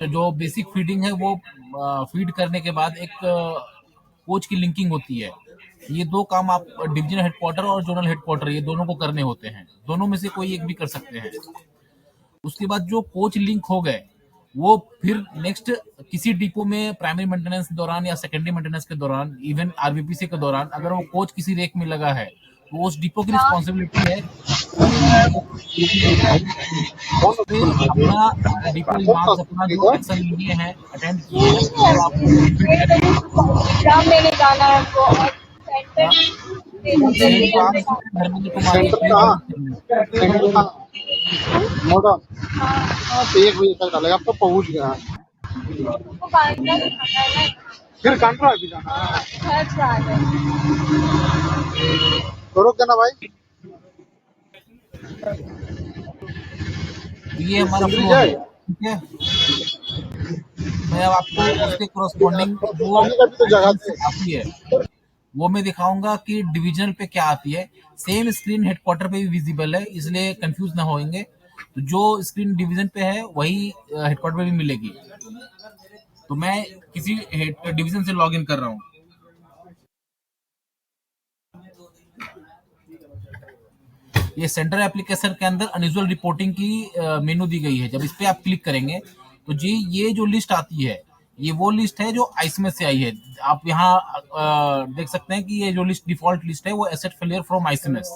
जो basic feeding है वो फीड करने के बाद एक कोच की लिंकिंग होती है। ये दो काम आप डिवीजन हेडक्वार्टर और जोनल हेडक्वार्टर ये दोनों को करने होते हैं, दोनों में से कोई एक भी कर सकते हैं। उसके बाद जो कोच लिंक हो गए वो फिर नेक्स्ट किसी डिपो में प्राइमरी मेंटेनेंस के दौरान या सेकेंडरी मेंटेनेंस के दौरान इवन आरबीपीसी के दौरान अगर वो कोच किसी रेक में लगा है तो उस डिपो की रिस्पॉन्सिबिलिटी है उस पे अपना डिटेल मार्क्स अपना जो एक्शन लिए हैं अटेंड किए हैं वो आप फीड करें। एग्जाम देने जाना है हमको और सेंटर सेंटर तो आप इसमें धर्मेंद्र कुमार सेंटर प्लीज कहाँ? विजिट करें। सेंटर कहाँ? मोड़ा। हाँ तो 1 बजे तक डालेगा, अब तो पहुँच गया। हमको बांद्रा दिखाना है ना, फिर कांड्रा भी जाना है। घर से आ जाए। तो रोक देना भाई। तो ये हमारा सुंदरी फ्लो है, जाए ठीक है। मैं अब आपको उसके करस्पॉन्डिंग वो पानी का भी तो जगह आइटम्स आती है वो मैं दिखाऊंगा कि डिविजनल पे क्या आती है। सेम स्क्रीन हेडक्वार्टर पे भी विजिबल है, इसलिए कंफ्यूज ना होंगे। तो जो स्क्रीन डिवीजन पे है वही हेडक्वार्टर पे भी मिलेगी। तो मैं किसी डिवीजन से लॉग इन कर रहा हूँ। ये सेंटर एप्लीकेशन के अंदर अनयूजुअल रिपोर्टिंग की मेनू दी गई है। जब इस पे आप क्लिक करेंगे तो जी ये जो लिस्ट आती है ये वो लिस्ट है जो आइसमेस से आई है। आप यहाँ देख सकते हैं कि ये जो लिस्ट डिफॉल्ट लिस्ट है वो एसेट फेलियर फ्रॉम आइसमेस।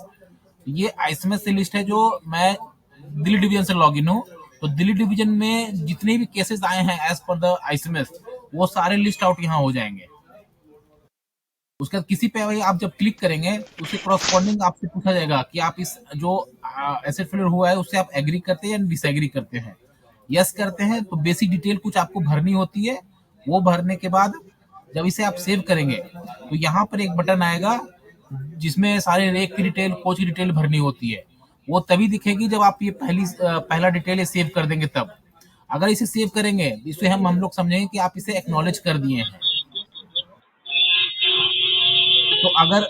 ये आइसमेस से लिस्ट है जो मैं दिल्ली डिवीजन से लॉग इन हूँ। तो दिल्ली डिवीजन में जितने भी केसेस आए हैं एज पर द आइसमेस वो सारे लिस्ट आउट यहाँ हो जाएंगे। उसके बाद किसी पे आप जब क्लिक करेंगे उसके करस्पॉन्डिंग आपसे पूछा जाएगा कि आप इस जो एसेट फेलियर हुआ है उससे आप एग्री करते हैं या डिसएग्री करते हैं। यस करते हैं तो बेसिक डिटेल कुछ आपको भरनी होती है। वो भरने के बाद जब इसे आप सेव करेंगे तो यहाँ पर एक बटन आएगा जिसमें सारे रेक की डिटेल कोच की डिटेल भरनी होती है। वो तभी दिखेगी जब आप ये पहला डिटेल सेव कर देंगे तब। अगर इसे सेव करेंगे इसे हम लोग समझेंगे कि आप इसे एक्नॉलेज कर दिए हैं। तो अगर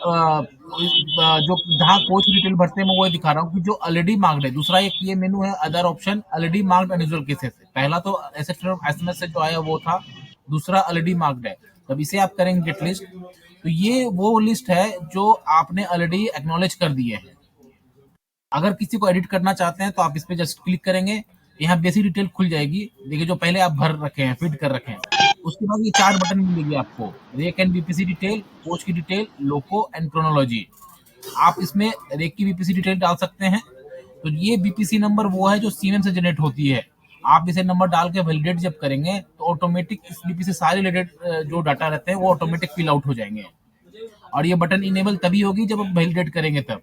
जो जहाँ कोच डिटेल भरते हैं मैं वो दिखा रहा हूँ कि जो ऑलरेडी मार्क्ड है। दूसरा एक ये मेनू है other option already marked unusual cases. पहला तो एसएमएस से जो आया वो था, दूसरा ऑलरेडी मार्क्ड है। तब इसे आप करेंगे गेट लिस्ट तो ये वो लिस्ट है जो आपने ऑलरेडी एक्नॉलेज कर दिए हैं। अगर किसी को एडिट करना चाहते हैं तो आप इस पे जस्ट क्लिक करेंगे, यहाँ बेसिक डिटेल खुल जाएगी। देखिए जो पहले आप भर रखे हैं फीड कर रखे हैं उसके बाद ये 4 बटन मिलेगी आपको, rake and BPC detail, coach की डिटेल, लोको एंड क्रोनोलॉजी। आप इसमें रेक की बीपीसी डिटेल डाल सकते हैं। तो ये बीपीसी नंबर वो है जो सीएनएम से जनरेट होती है। आप इसे नंबर डाल के वैलिडेट जब करेंगे तो ऑटोमेटिक इस बीपीसी सारे रिलेटेड जो डाटा रहते हैं वो ऑटोमेटिक फिल आउट हो जाएंगे। और ये बटन इनेबल तभी होगी जब आप वैलिडेट करेंगे तब।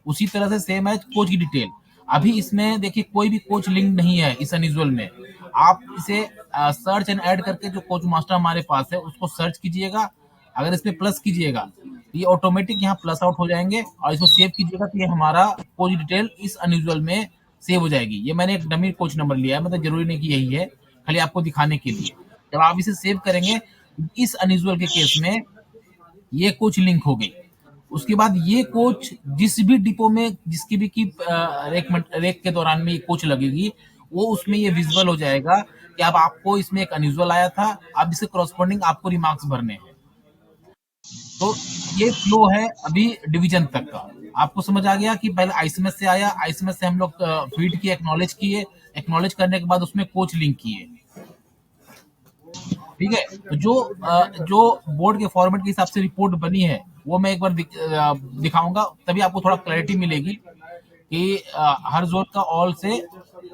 उसी तरह से सेम है कोच की डिटेल। अभी इसमें देखिए कोई भी कोच लिंक नहीं है इस अनयूजुअल में। आप इसे सर्च एंड ऐड करके जो कोच मास्टर हमारे पास है उसको सर्च कीजिएगा। अगर इस पे प्लस कीजिएगा तो ये ऑटोमेटिक यहाँ प्लस आउट हो जाएंगे और इसको सेव कीजिएगा तो ये हमारा कोच डिटेल इस अनयूजुअल में सेव हो जाएगी। ये मैंने एक डमी कोच नंबर लिया है, मतलब जरूरी नहीं कि यही है, खाली आपको दिखाने के लिए। जब आप इसे सेव करेंगे इस अनयूजुअल के केस में ये कोच लिंक हो गई। उसके बाद ये कोच जिस भी डिपो में जिसकी भी की रेक के दौरान में ये कोच लगेगी वो उसमें ये विजुअल हो जाएगा कि अब आपको इसमें एक अनयूजुअल आया था, अब इसके करस्पॉन्डिंग आपको रिमार्क्स भरने हैं। तो ये फ्लो है अभी डिवीजन तक का। आपको समझ आ गया कि पहले आइसएमएस से आया, आइसएमएस से हम लोग फीड किए, एक्नॉलेज किए, एक्नॉलेज करने के बाद उसमें कोच लिंक किए। ठीक है। तो जो बोर्ड के फॉर्मेट के हिसाब से रिपोर्ट बनी है वो मैं एक बार दिखाऊंगा, तभी आपको थोड़ा क्लैरिटी मिलेगी कि हर जोन का ऑल से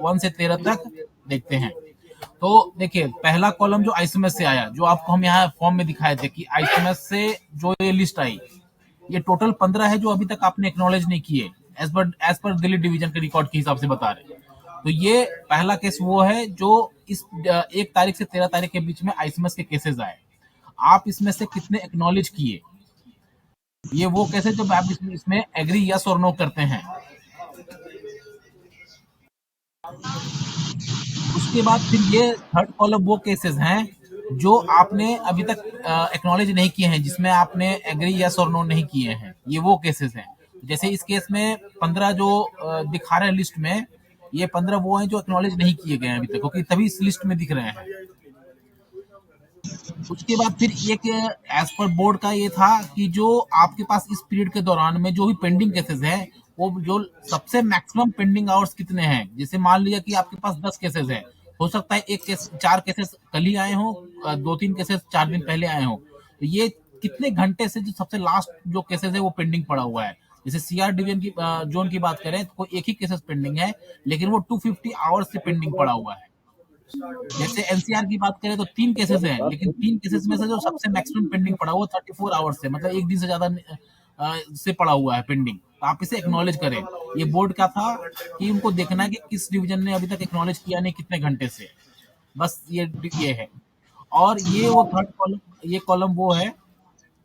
1 से 13 तक देखते हैं। तो देखिए पहला कॉलम जो आइसएमएस से आया, जो आपको हम यहाँ फॉर्म में दिखाए थे कि आइसएमएस से जो ये लिस्ट आई, ये टोटल 15 है जो अभी तक आपने एक्नॉलेज नहीं किए एज पर दिल्ली डिवीजन के रिकॉर्ड के हिसाब से बता रहे हैं। तो ये पहला केस वो है जो इस 1 तारीख से 13 तारीख के बीच में आइसएमएस के केसेस आए। आप इसमें से कितने एक्नॉलेज किए, ये वो केस है जब आप इसमें एग्री यस और नो करते हैं। उसके बाद फिर ये थर्ड कॉलम वो केसेस हैं जो आपने अभी तक एक्नॉलेज नहीं किए हैं, जिसमें आपने एग्री यस और नो नहीं किए हैं, ये वो केसेस हैं। जैसे इस केस में 15 जो दिखा रहे हैं लिस्ट में, ये 15 वो हैं जो एक्नॉलेज नहीं किए गए हैं अभी तक, क्योंकि तभी इस लिस्ट में दिख रहे हैं। उसके बाद फिर एक एज पर बोर्ड का ये था कि जो आपके पास इस पीरियड के दौरान में जो भी पेंडिंग केसेस हैं, वो जो सबसे मैक्सिमम पेंडिंग आवर्स कितने हैं। जैसे मान लीजिए कि आपके पास 10 केसेस है, हो सकता है एक केस 4 केसेस कल ही आए हो, 2-3 केसेस 4 दिन पहले आए हो, तो ये कितने घंटे से जो सबसे लास्ट जो केसेस है वो पेंडिंग पड़ा हुआ है। जैसे सीआर डिवीजन की जोन की बात करें तो कोई एक ही केसेस पेंडिंग है, लेकिन वो 250 आवर्स से पेंडिंग पड़ा हुआ है। जैसे एनसीआर की बात करें तो 3 केसेस हैं, लेकिन 3 केसेस में से जो सबसे मैक्सिमम पेंडिंग पड़ा हुआ है 34 आवर्स से, मतलब एक दिन से ज्यादा से पड़ा हुआ है पेंडिंग। तो आप इसे एक्नॉलेज करें। ये बोर्ड का था कि उनको देखना है कि किस डिवीजन ने अभी तक एक्नॉलेज किया नहीं, कितने घंटे से। बस ये है। और ये वो थर्ड कॉलम, ये कॉलम वो है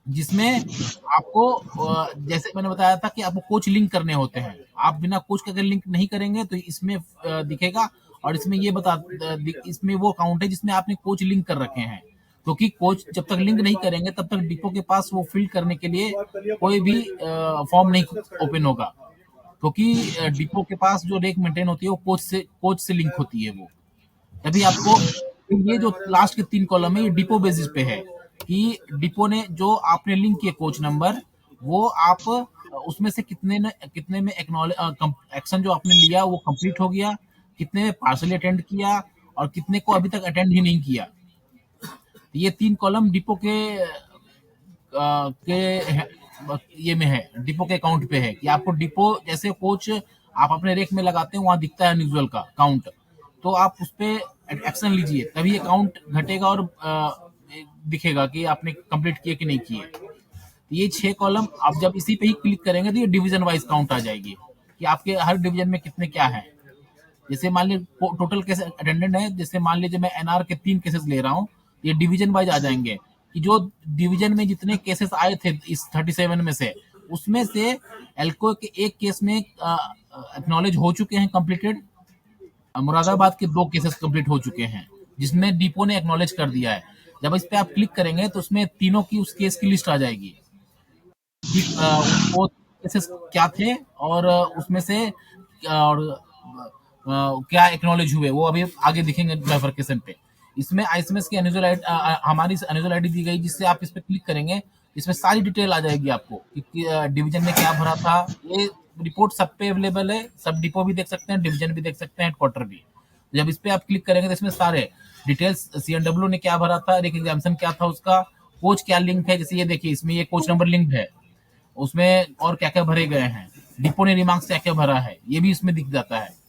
जिसमें आपको जैसे मैंने बताया था कि आपको कोच लिंक करने होते हैं। आप बिना कोच के अगर लिंक नहीं करेंगे तो इसमें दिखेगा। और इसमें ये इसमें वो अकाउंट है जिसमें आपने कोच लिंक कर रखे हैं, क्योंकि कोच जब तक लिंक नहीं करेंगे तब तक डिपो के पास वो फिल करने के लिए कोई भी फॉर्म नहीं ओपन होगा, क्योंकि डिपो के पास जो रेक मेंटेन होती है वो कोच से लिंक होती है वो। तभी आपको ये जो लास्ट के 3 कॉलम है ये डिपो बेसिस पे है कि डिपो ने जो आपने लिंक किए कोच नंबर, वो आप उसमें से कितने में एक्शन जो आपने लिया वो कंप्लीट हो गया, कितने में पार्सली अटेंड किया, और कितने को अभी तक अटेंड ही नहीं किया। ये 3 कॉलम डिपो के ये में है, डिपो के अकाउंट पे है कि आपको डिपो जैसे कोच आप अपने रेक में लगाते हैं वहां दिखता है अनयूजुअल का काउंट, तो आप उस पर एक्शन लीजिए, तभी अकाउंट घटेगा और दिखेगा कि आपने कंप्लीट किए कि नहीं किए। तो ये 6 कॉलम आप जब इसी पे ही क्लिक करेंगे तो ये डिवीजन वाइज काउंट आ जाएगी कि आपके हर डिवीजन में कितने क्या है। जैसे मान लीजिए टोटल केस अटेंडेंट है, जैसे मान लीजिए मैं एनआर के 3 केसेस ले रहा हूँ, ये डिवीजन वाइज आ जाएंगे कि जो डिवीजन में जितने केसेस आए थे इस 37 में से, उसमें से एल्को के एक केस में एक्नॉलेज हो चुके हैं कंप्लीटेड, मुरादाबाद के 2 केसेस कंप्लीट हो चुके हैं जिसमें डिपो ने एक्नॉलेज कर दिया है। जब इस पे आप क्लिक करेंगे तो उसमें तीनों की उस केस की लिस्ट आ जाएगी कि वो केसेस क्या थे, और उसमें से और क्या एक्नॉलेज हुए वो अभी आगे दिखेंगे बाइफरकेशन पे। इसमें आईएसएमएस की अनयूजुअल हमारी अनयूजुअल आईडी दी गई, जिससे आप इस पे क्लिक करेंगे इसमें सारी डिटेल आ जाएगी आपको कि डिवीजन में क्या भरा था। ये रिपोर्ट सब पे अवेलेबल है, सब डिपो भी देख सकते हैं, डिवीजन भी देख सकते हैं, हेडक्वार्टर भी। जब इस पे आप क्लिक करेंगे तो इसमें सारे डिटेल्स, सीएनडब्ल्यू ने क्या भरा था, एक एग्जामिशन क्या था उसका, कोच क्या लिंक है, जैसे ये देखिए इसमें ये कोच नंबर लिंक्ड है, उसमें और क्या क्या भरे गए हैं, डिपो ने रिमार्क्स क्या क्या भरा है, ये भी इसमें दिख जाता है।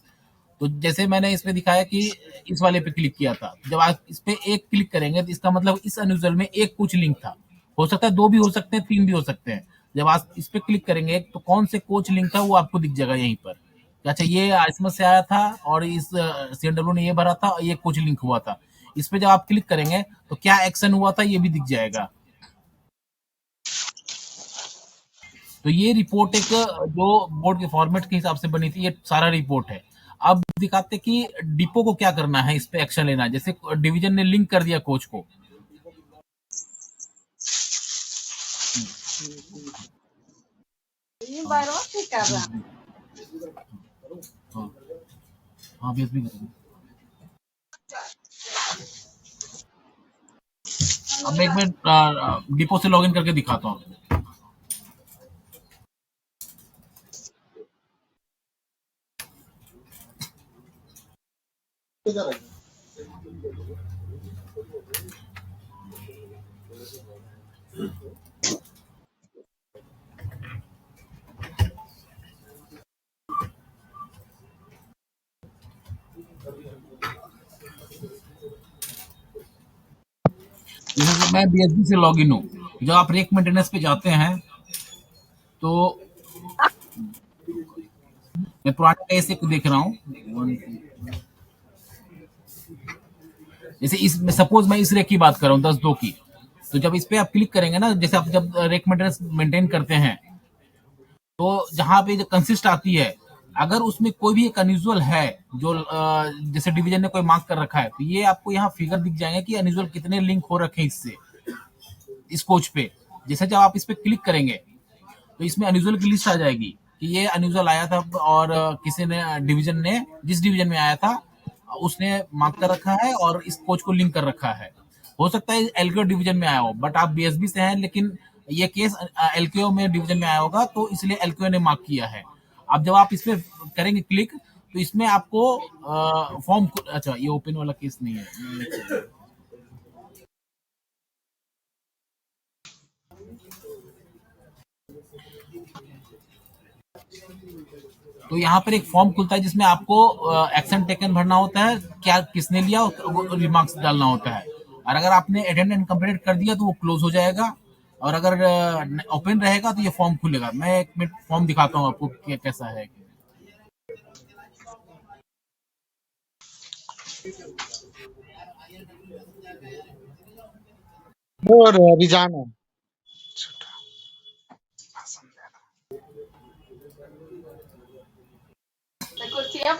तो जैसे मैंने इसमें दिखाया कि इस वाले पे क्लिक किया था, जब आप इस पे एक क्लिक करेंगे तो इसका मतलब इस अनयूजुअल में एक कोच लिंक था, हो सकता है 2 भी हो सकते हैं, 3 भी हो सकते हैं। जब आप इस पे क्लिक करेंगे तो कौन से कोच लिंक था वो आपको दिख जाएगा यहीं पर। अच्छा, ये आईएसएमएस से आया था और इस सीएनडब्ल्यू ने ये भरा था और ये कोच लिंक हुआ था। इस पे जब आप क्लिक करेंगे तो क्या एक्शन हुआ था ये भी दिख जाएगा। तो ये रिपोर्ट एक जो बोर्ड के फॉर्मेट के हिसाब से बनी थी, ये सारा रिपोर्ट है। अब दिखाते कि डिपो को क्या करना है, इस पे एक्शन लेना है। जैसे डिवीजन ने लिंक कर दिया कोच को, ये बारह से कर रहा हाँ हाँ भी करेंगे। अब मैं एक मिनट डिपो से लॉगिन करके दिखाता हूँ। जैसे मैं बीएसबी से लॉगिन हूँ, जब आप रेक मेंटेनेंस पे जाते हैं तो मैं पुराने कैसे को देख रहा हूँ। जैसे इस सपोज मैं इस रेक की बात कर रहा हूँ 10-2 की, तो जब इस पे आप क्लिक करेंगे ना, जैसे आप जब रेक मेंटेनेंस मेंटेन करते हैं तो जहां पे जो कंसिस्ट आती है, अगर उसमें कोई भी एक अनयूजुअल है जो जैसे डिवीजन ने कोई मार्क कर रखा है, तो ये आपको यहाँ फिगर दिख जाएंगे कि अनयूजुअल कितने लिंक हो रखे हैं इससे, इस कोच पे। जैसे जब आप इस पे क्लिक करेंगे तो इसमें अनयूजुअल की लिस्ट आ जाएगी कि ये अनयूजुअल आया था और किसी ने डिवीजन ने जिस डिवीजन में आया था उसने मार्क कर रखा है और इस कोच को लिंक कर रखा है। हो सकता है एलकेओ डिवीजन में आया हो, बट आप बीएसबी से हैं, लेकिन ये केस एलकेओ में डिवीजन में आया होगा, तो इसलिए एलकेओ ने मार्क किया है। अब जब आप इस पे करेंगे क्लिक, तो इसमें आपको फॉर्म, अच्छा ये ओपन वाला केस नहीं है। तो यहाँ पर एक फॉर्म खुलता है जिसमें आपको एक्शन टेकन भरना होता है, क्या किसने लिया, रिमार्क्स डालना होता है। और अगर आपने अटेंड एंड कंप्लीट कर दिया तो वो क्लोज हो जाएगा, और अगर ओपन रहेगा तो ये फॉर्म खुलेगा। मैं एक मिनट फॉर्म दिखाता हूँ आपको क्या कैसा है। और रिजान है। कुर्सियाँ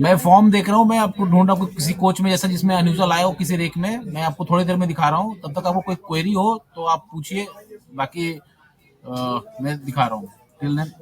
मैं फॉर्म देख रहा हूँ, मैं आपको ढूंढ रहा हूँ किसी कोच में जैसा जिसमें अनयूजुअल आया हो किसी रेक में। मैं आपको थोड़ी देर में दिखा रहा हूँ, तब तक आपको कोई क्वेरी हो तो आप पूछिए, बाकी मैं दिखा रहा हूँ till then.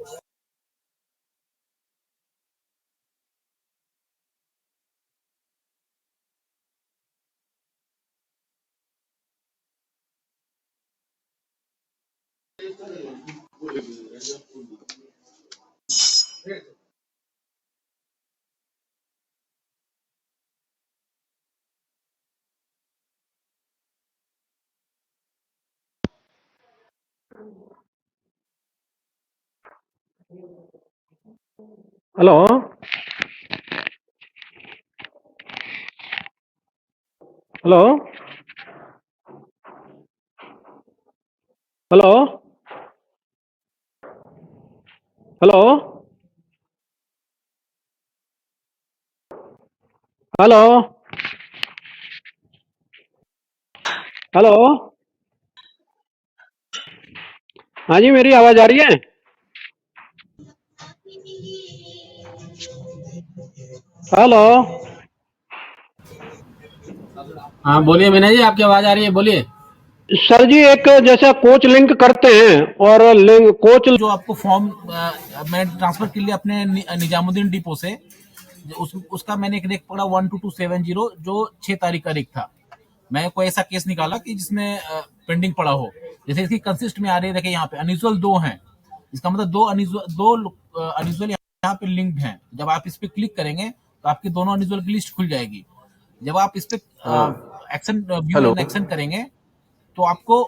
Hello hello hello hello hello hello. हाँ जी, मेरी आवाज आ रही है? हेलो। हाँ बोलिए मीना जी, आपकी आवाज आ रही है, बोलिए। सर जी, एक जैसा कोच लिंक करते हैं और लिंक कोच जो आपको फॉर्म मैं ट्रांसफर के लिए अपने निजामुद्दीन डिपो से उसका मैंने एक रेक पकड़ा 12270, जो 6 तारीख का रेक था। मैं कोई ऐसा केस निकाला कि जिसमें पेंडिंग पड़ा हो, जैसे इसकी कंसिस्ट में आ रही है, देखिए यहाँ पे अनयूजुअल 2 हैं, इसका मतलब दो अनयूजुअल यहाँ पे लिंक्ड हैं। जब आप इस पे क्लिक करेंगे तो आपकी दोनों अनयूजुअल की लिस्ट खुल जाएगी। जब आप इस पे action view hello. And action करेंगे तो आपको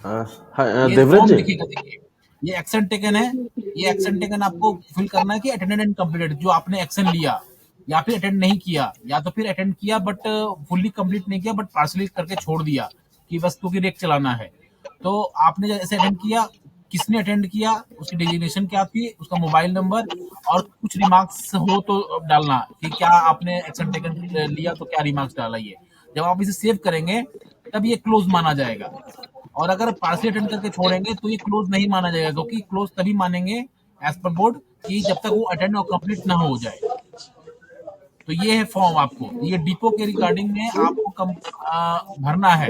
ये देवव्रत फॉर्म जी। दिखेगा, देखिए ये एक्शन टेकन है। ये एक्शन टेकन आपको फिल करना है कि अटेंडेड एंड कंप्लीटेड, जो आपने एक्शन लिया या फिर अटेंड नहीं किया, या तो फिर अटेंड किया बट फुल्ली कंप्लीट नहीं किया बट पार्सली करके छोड़ दिया कि बस क्योंकि रेक चलाना है। तो आपने जैसे अटेंड किया, किसने अटेंड किया, उसकी डेजिग्नेशन क्या थी, उसका मोबाइल नंबर, और कुछ रिमार्क्स हो तो डालना कि क्या आपने एक्शन टेकन लिया तो क्या रिमार्क्स डाला। ये जब आप इसे सेव करेंगे तब ये क्लोज माना जाएगा, और अगर पार्सली अटेंड करके छोड़ेंगे तो ये क्लोज नहीं माना जाएगा, क्योंकि क्लोज तभी मानेंगे एज पर बोर्ड कि जब तक वो अटेंड और कंप्लीट ना हो जाए। तो ये है फॉर्म, आपको ये डिपो के रिगार्डिंग में आपको भरना है।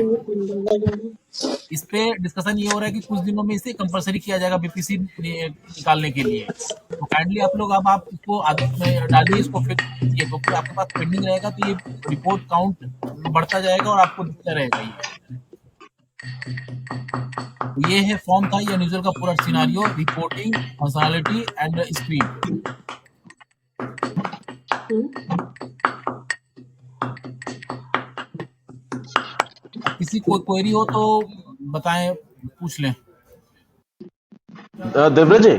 इस पे डिस्कशन ये हो रहा है कि कुछ दिनों में इसे कंपलसरी किया जाएगा बीपीसी निकालने के लिए। तो काइंडली आप लोग अब आप इसको आदत में डालिए, इसको फिर कीजिए, क्योंकि आपके पास पेंडिंग रहेगा तो ये रिपोर्ट काउंट बढ़ता जाएगा और आपको दिखता रहेगा ये। तो ये है फॉर्म था, ये अनयूजुअल का पूरा scenario, reporting, functionality and screen. किसी कोई क्वेरी हो तो बताएं, पूछ लें। देवराज जी